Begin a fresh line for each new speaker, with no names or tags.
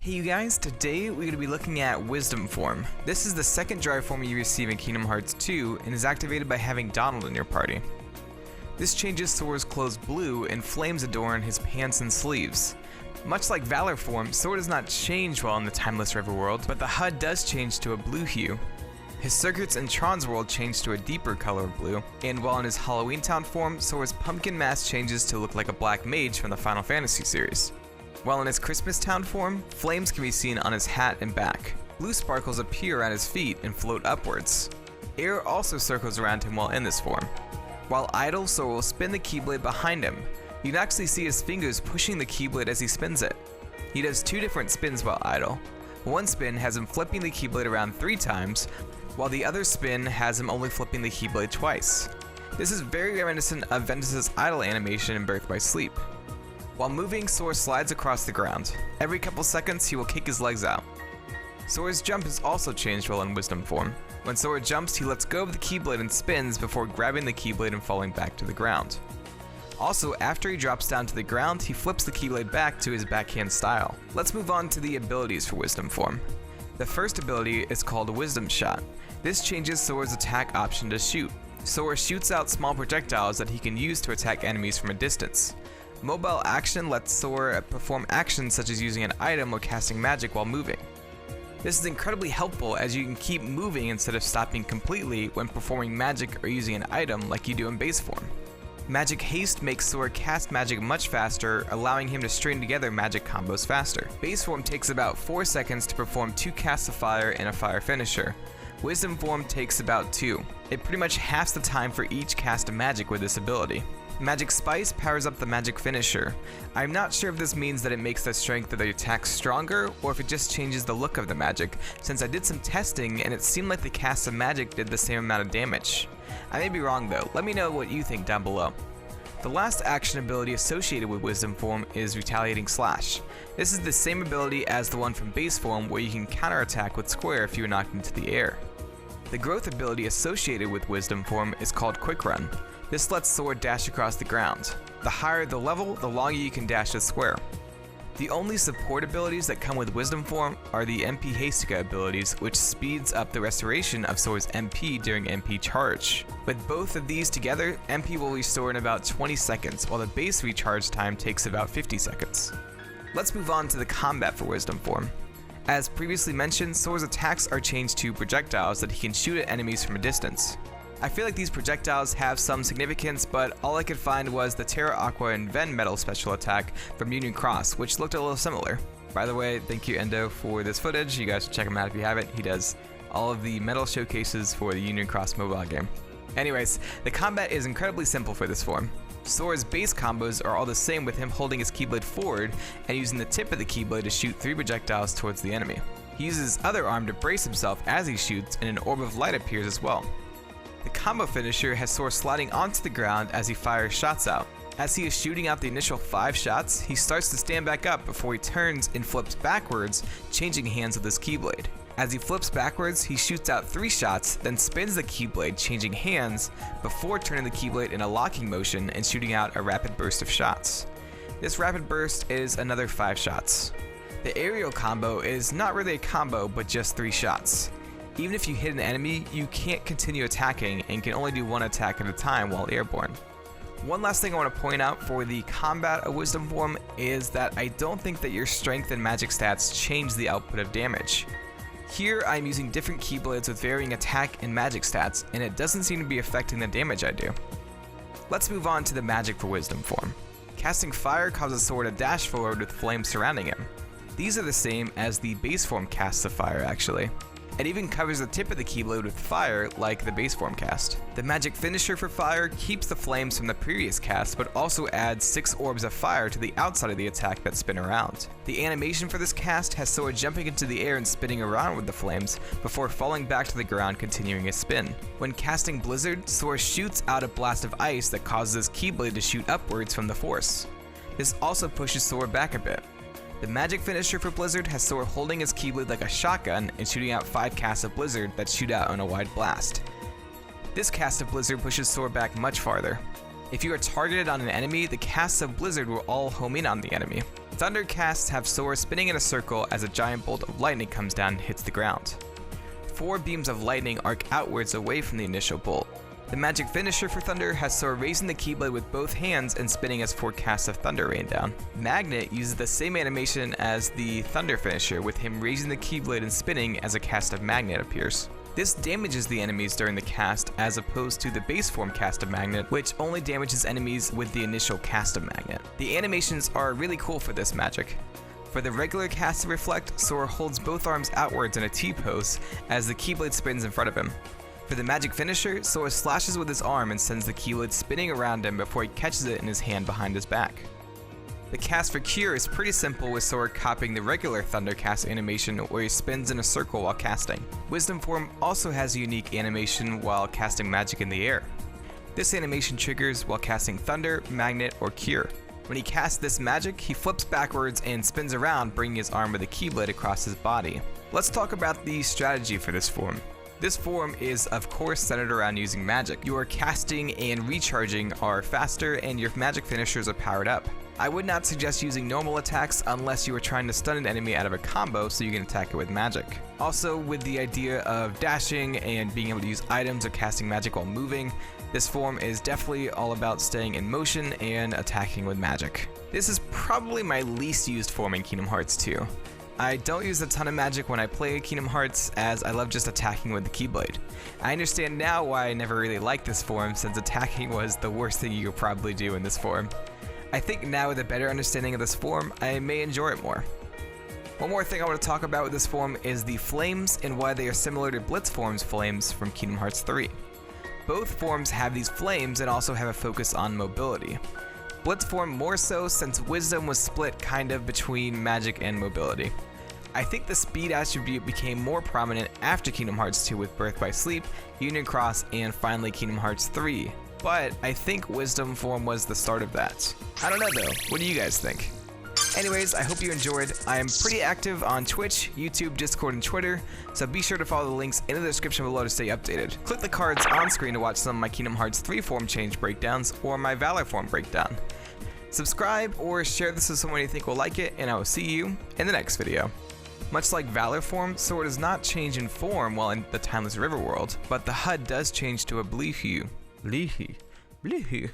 Hey you guys, today we're going to be looking at Wisdom Form. This is the second drive form you receive in Kingdom Hearts 2 and is activated by having Donald in your party. This changes Sora's clothes blue and flames adorn his pants and sleeves. Much like Valor Form, Sora does not change while in the Timeless River world, but the HUD does change to a blue hue. His circuits in Tron's world change to a deeper color of blue, and while in his Halloween Town form, Sora's pumpkin mask changes to look like a black mage from the Final Fantasy series. While in his Christmas Town form, flames can be seen on his hat and back. Blue sparkles appear at his feet and float upwards. Air also circles around him while in this form. While idle, Sora will spin the Keyblade behind him. You can actually see his fingers pushing the Keyblade as he spins it. He does two different spins while idle. One spin has him flipping the Keyblade around 3 times, while the other spin has him only flipping the Keyblade twice. This is very reminiscent of Ventus's idle animation in Birth by Sleep. While moving, Sora slides across the ground. Every couple seconds, he will kick his legs out. Sora's jump is also changed while in Wisdom form. When Sora jumps, he lets go of the Keyblade and spins before grabbing the Keyblade and falling back to the ground. Also, after he drops down to the ground, he flips the Keyblade back to his backhand style. Let's move on to the abilities for Wisdom form. The first ability is called Wisdom Shot. This changes Sora's attack option to shoot. Sora shoots out small projectiles that he can use to attack enemies from a distance. Mobile action lets Sora perform actions such as using an item or casting magic while moving. This is incredibly helpful as you can keep moving instead of stopping completely when performing magic or using an item like you do in base form. Magic Haste makes Sora cast magic much faster, allowing him to string together magic combos faster. Base form takes about 4 seconds to perform 2 casts of fire and a fire finisher. Wisdom form takes about 2. It pretty much halves the time for each cast of magic with this ability. Magic Spice powers up the magic finisher. I'm not sure if this means that it makes the strength of the attack stronger or if it just changes the look of the magic, since I did some testing and it seemed like the cast of magic did the same amount of damage. I may be wrong though, let me know what you think down below. The last action ability associated with Wisdom form is Retaliating Slash. This is the same ability as the one from base form where you can counterattack with square if you are knocked into the air. The growth ability associated with Wisdom form is called Quick Run. This lets Sora dash across the ground. The higher the level, the longer you can dash the square. The only support abilities that come with Wisdom form are the MP Hastica abilities, which speeds up the restoration of Sora's MP during MP charge. With both of these together, MP will restore in about 20 seconds, while the base recharge time takes about 50 seconds. Let's move on to the combat for Wisdom form. As previously mentioned, Sora's attacks are changed to projectiles that he can shoot at enemies from a distance. I feel like these projectiles have some significance, but all I could find was the Terra Aqua and Ven Metal special attack from Union Cross, which looked a little similar. By the way, thank you Endo for this footage. You guys should check him out if you haven't. He does all of the metal showcases for the Union Cross mobile game. Anyways, the combat is incredibly simple for this form. Sora's base combos are all the same, with him holding his Keyblade forward and using the tip of the Keyblade to shoot 3 projectiles towards the enemy. He uses his other arm to brace himself as he shoots, and an orb of light appears as well. The combo finisher has Sora sliding onto the ground as he fires shots out. As he is shooting out the initial 5 shots, he starts to stand back up before he turns and flips backwards, changing hands with his Keyblade. As he flips backwards, he shoots out 3 shots, then spins the Keyblade, changing hands, before turning the Keyblade in a locking motion and shooting out a rapid burst of shots. This rapid burst is another 5 shots. The aerial combo is not really a combo, but just 3 shots. Even if you hit an enemy, you can't continue attacking and can only do 1 attack at a time while airborne. One last thing I want to point out for the combat of Wisdom form is that I don't think that your strength and magic stats change the output of damage. Here I'm using different Keyblades with varying attack and magic stats, and it doesn't seem to be affecting the damage I do. Let's move on to the magic for Wisdom form. Casting fire causes Sora to dash forward with flames surrounding him. These are the same as the base form casts of fire actually. It even covers the tip of the Keyblade with fire like the base form cast. The magic finisher for fire keeps the flames from the previous cast, but also adds 6 orbs of fire to the outside of the attack that spin around. The animation for this cast has Sora jumping into the air and spinning around with the flames before falling back to the ground, continuing his spin. When casting Blizzard, Sora shoots out a blast of ice that causes his Keyblade to shoot upwards from the force. This also pushes Sora back a bit. The magic finisher for Blizzard has Sora holding his Keyblade like a shotgun and shooting out 5 casts of Blizzard that shoot out in a wide blast. This cast of Blizzard pushes Sora back much farther. If you are targeted on an enemy, the casts of Blizzard will all home in on the enemy. Thunder casts have Sora spinning in a circle as a giant bolt of lightning comes down and hits the ground. 4 beams of lightning arc outwards away from the initial bolt. The magic finisher for Thunder has Sora raising the Keyblade with both hands and spinning as 4 casts of Thunder rain down. Magnet uses the same animation as the Thunder finisher, with him raising the Keyblade and spinning as a cast of Magnet appears. This damages the enemies during the cast as opposed to the base form cast of Magnet, which only damages enemies with the initial cast of Magnet. The animations are really cool for this magic. For the regular cast to reflect, Sora holds both arms outwards in a T-pose as the Keyblade spins in front of him. For the magic finisher, Sora slashes with his arm and sends the Keyblade spinning around him before he catches it in his hand behind his back. The cast for Cure is pretty simple, with Sora copying the regular Thunder cast animation where he spins in a circle while casting. Wisdom form also has a unique animation while casting magic in the air. This animation triggers while casting Thunder, Magnet, or Cure. When he casts this magic, he flips backwards and spins around, bringing his arm with a Keyblade across his body. Let's talk about the strategy for this form. This form is of course centered around using magic. Your casting and recharging are faster and your magic finishers are powered up. I would not suggest using normal attacks unless you are trying to stun an enemy out of a combo so you can attack it with magic. Also, with the idea of dashing and being able to use items or casting magic while moving, this form is definitely all about staying in motion and attacking with magic. This is probably my least used form in Kingdom Hearts 2. I don't use a ton of magic when I play Kingdom Hearts, as I love just attacking with the Keyblade. I understand now why I never really liked this form, since attacking was the worst thing you could probably do in this form. I think now with a better understanding of this form, I may enjoy it more. One more thing I want to talk about with this form is the flames and why they are similar to Blitz form's flames from Kingdom Hearts 3. Both forms have these flames and also have a focus on mobility. Blitz form more so, since Wisdom was split kind of between magic and mobility. I think the speed attribute became more prominent after Kingdom Hearts 2 with Birth by Sleep, Union Cross, and finally Kingdom Hearts 3. But I think Wisdom form was the start of that. I don't know though, what do you guys think? Anyways, I hope you enjoyed. I am pretty active on Twitch, YouTube, Discord, and Twitter, so be sure to follow the links in the description below to stay updated. Click the cards on screen to watch some of my Kingdom Hearts 3 form change breakdowns or my Valor form breakdown. Subscribe or share this with someone you think will like it, and I will see you in the next video. Much like Valor form, Sora does not change in form while in the Timeless River world, but the HUD does change to a blue hue. Blue hue. Blue hue.